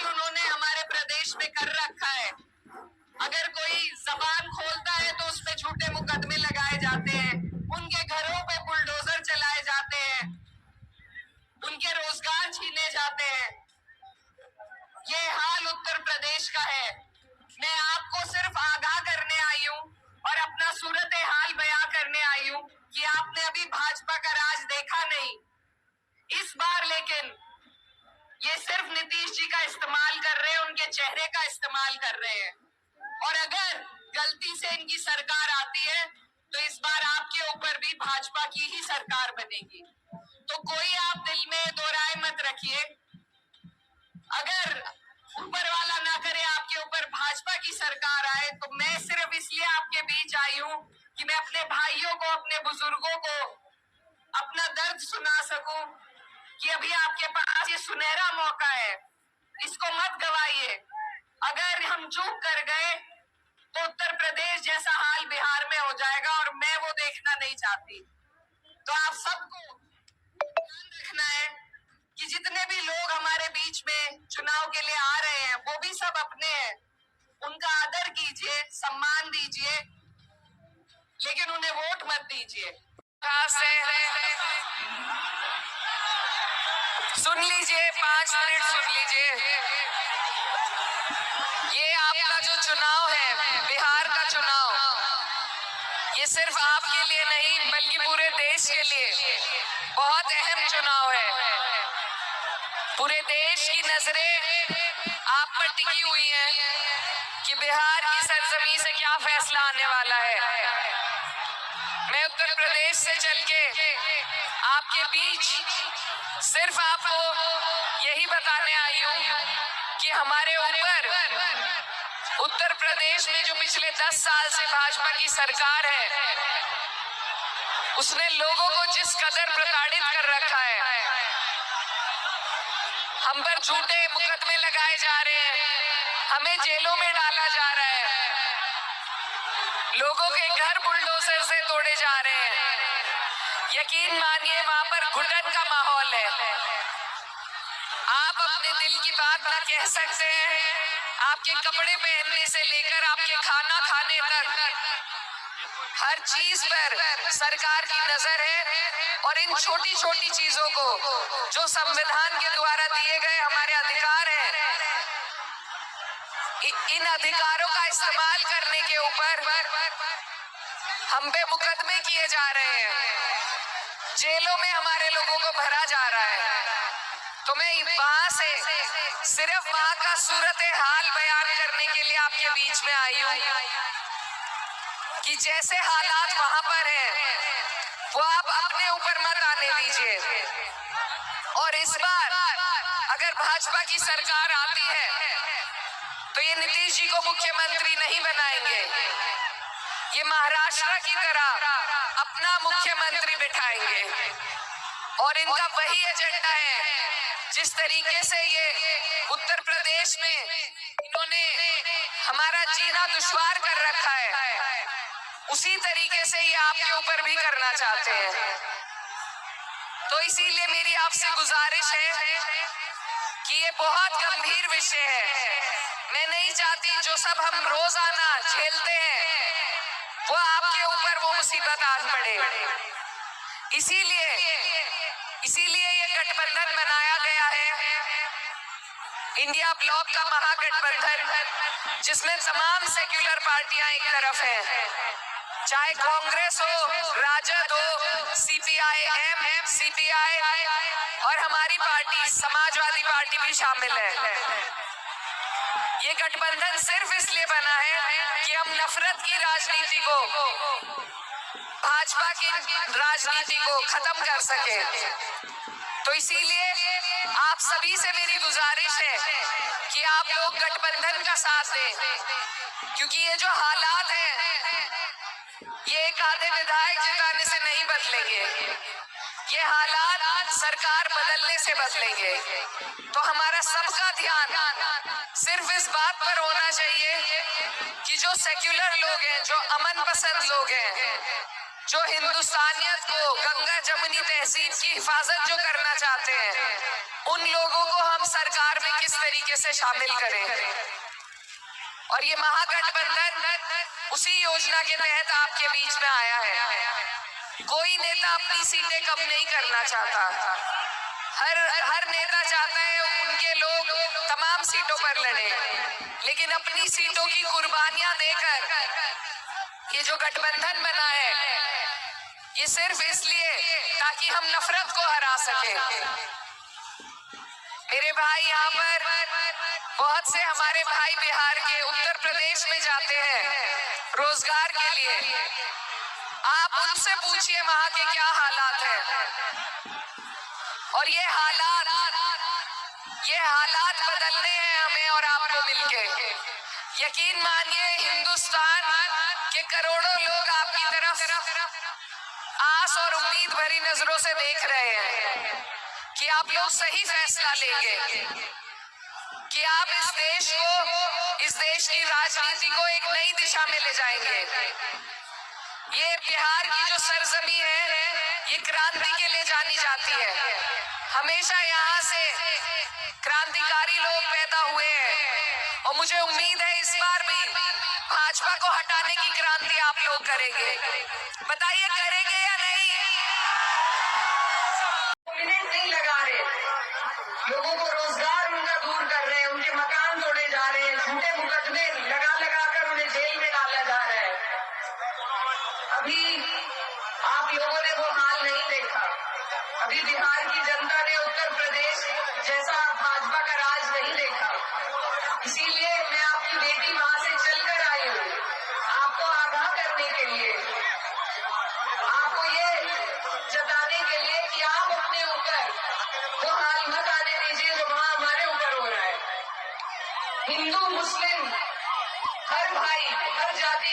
उन्होंने हमारे प्रदेश में कर रखा है। अगर कोई जबान खोलता है तो उस पे झूठे मुकदमे लगाए जाते हैं, उनके घरों पे बुलडोजर चलाए जाते हैं, उनके रोजगार छीने जाते हैं। ये हाल उत्तर प्रदेश का है। मैं आपको सिर्फ आगाह करने आई हूँ और अपना सूरत हाल बयां करने आई हूँ कि आपने अभी भाजपा का राज देखा नहीं। इस बार लेकिन ये सिर्फ नीतीश जी का इस्तेमाल कर रहे हैं, उनके चेहरे का इस्तेमाल कर रहे हैं। और अगर गलती से इनकी सरकार आती है तो इस बार आपके ऊपर भी भाजपा की ही सरकार बनेगी। तो कोई आप दिल में दो राय मत रखिए। अगर ऊपर वाला ना करे आपके ऊपर भाजपा की सरकार आए तो मैं सिर्फ इसलिए आपके बीच आई हूँ कि मैं अपने भाइयों को, अपने बुजुर्गों को अपना दर्द सुना सकूं कि अभी आपके पास ये सुनहरा मौका है, इसको मत गवाइए। अगर हम चूक कर गए तो उत्तर प्रदेश जैसा हाल बिहार में हो जाएगा और मैं वो देखना नहीं चाहती। तो आप सबको ध्यान रखना है कि जितने भी लोग हमारे बीच में चुनाव के लिए आ रहे हैं वो भी सब अपने हैं, उनका आदर कीजिए, सम्मान दीजिए, लेकिन उन्हें वोट मत दीजिए। सुन लीजिए, 5 मिनट सुन लीजिए। ये आपका जो चुनाव है, बिहार का चुनाव, ये सिर्फ आपके लिए नहीं बल्कि पूरे देश के लिए बहुत अहम चुनाव है। पूरे देश की नजरें आप पर टिकी हुई हैं कि बिहार की सरजमीं से क्या फैसला आने वाला है। मैं उत्तर प्रदेश से चल के आपके बीच सिर्फ आपको यही बताने आई हूँ कि हमारे ऊपर उत्तर प्रदेश में जो पिछले 10 साल से भाजपा की सरकार है, उसने लोगों को जिस कदर प्रताड़ित कर रखा है, हम पर झूठे मुकदमे लगाए जा रहे हैं, हमें जेलों में डाला जा रहा है, लोगों के घर बुलडोजर से तोड़े जा रहे हैं। यकीन मानिए वहां पर घुटन का माहौल है। आप अपने दिल की बात ना कह सकते हैं। आपके कपड़े पहनने से लेकर आपके खाना खाने तक हर चीज पर सरकार की नजर है और इन छोटी छोटी चीजों को जो संविधान के द्वारा दिए गए हमारे अधिकार हैं, इन अधिकारों का इस्तेमाल करने के ऊपर हम पे मुकदमे किए जा रहे हैं, जेलों में हमारे लोगों को भरा जा रहा है। तो मैं वहां से सिर्फ वहां का सूरत हाल बयान करने के लिए आपके बीच में आई हूँ कि जैसे हालात वहां पर हैं वो आप अपने ऊपर मत आने दीजिए। और इस बार अगर भाजपा की सरकार आती है तो ये नीतीश जी को मुख्यमंत्री नहीं बनाएंगे, ये महाराष्ट्र की तरह अपना मुख्यमंत्री बिठाएंगे। और इनका वही एजेंडा है, जिस तरीके से ये उत्तर प्रदेश में इन्होंने हमारा जीना दुश्वार कर रखा है, उसी तरीके से ये आपके ऊपर भी करना चाहते हैं। तो इसीलिए मेरी आपसे गुजारिश है कि ये बहुत गंभीर विषय है। मैं नहीं चाहती जो सब हम रोजाना झेलते हैं वो आपके ऊपर वो मुसीबत आ पड़े। इसीलिए ये गठबंधन बनाया गया है, इंडिया ब्लॉक का महागठबंधन, जिसमें तमाम सेक्युलर पार्टियां एक तरफ हैं, चाहे कांग्रेस हो, राजद हो, सीपीआई-एम, सीपीआई और हमारी पार्टी समाजवादी पार्टी भी शामिल है। ये गठबंधन सिर्फ इसलिए बना है कि हम नफरत की राजनीति को, भाजपा की राजनीति को खत्म कर सके। तो इसीलिए आप सभी से मेरी गुजारिश है कि आप लोग गठबंधन का साथ दें, क्योंकि ये जो हालात हैं ये एक आधे विधायक जिताने से नहीं बदलेंगे, ये हालात सरकार बदलने से बदलेंगे। तो हमारा सबका ध्यान सिर्फ इस बात पर होना चाहिए कि जो सेक्युलर लोग हैं, जो अमन पसंद लोग हैं, जो हिंदुस्तानियत को, गंगा जमुनी तहजीब की हिफाजत जो करना चाहते हैं, उन लोगों को हम सरकार में किस तरीके से शामिल करें। और ये महागठबंधन उसी योजना के तहत आपके बीच में आया है। कोई नेता अपनी सीटें कम नहीं करना चाहता, हर नेता चाहता है उनके लोग तमाम सीटों पर लड़े, लेकिन अपनी सीटों की कुर्बानियां देकर ये जो गठबंधन बना है, ये सिर्फ इसलिए ताकि हम नफरत को हरा सके। मेरे भाई, यहाँ पर बहुत से हमारे भाई बिहार के, उत्तर प्रदेश में जाते हैं रोजगार के लिए। आप उनसे पूछिए वहां के क्या हालात हैं। और ये हालात बदलने हैं हमें और आपको मिलके। यकीन मानिए, हिंदुस्तान के करोड़ों लोग आपकी तरफ आस और उम्मीद भरी नजरों से देख रहे हैं कि आप लोग सही फैसला लेंगे, कि आप इस देश की राजनीति को एक नई दिशा में ले जाएंगे। ये बिहार की जो सरजमी है, ये क्रांति के लिए जानी जाती है। हमेशा यहाँ से क्रांतिकारी लोग पैदा हुए हैं और मुझे उम्मीद है इस बार भी भाजपा को हटाने की क्रांति आप लोग करेंगे। बताइए, करेंगे या नहीं? नहीं लगा रहे, लोगों को रोजगार उनका दूर कर रहे हैं, उनके मकान तोड़े जा रहे हैं, झूठे मुकदमे लगा कर उन्हें जेल में डाला जा रहा है। अभी आप लोगों ने वो हाल नहीं देखा। अभी बिहार की जनता ने उत्तर प्रदेश जैसा भाजपा का राज नहीं देखा। इसीलिए मैं आपकी बेटी वहां से चलकर आई हूँ, आपको आगाह करने के लिए, आपको ये जताने के लिए कि आप अपने ऊपर वो हाल मत आने दीजिए जो वहां हमारे ऊपर हो रहा है। हिंदू मुस्लिम हर भाई, हर जाति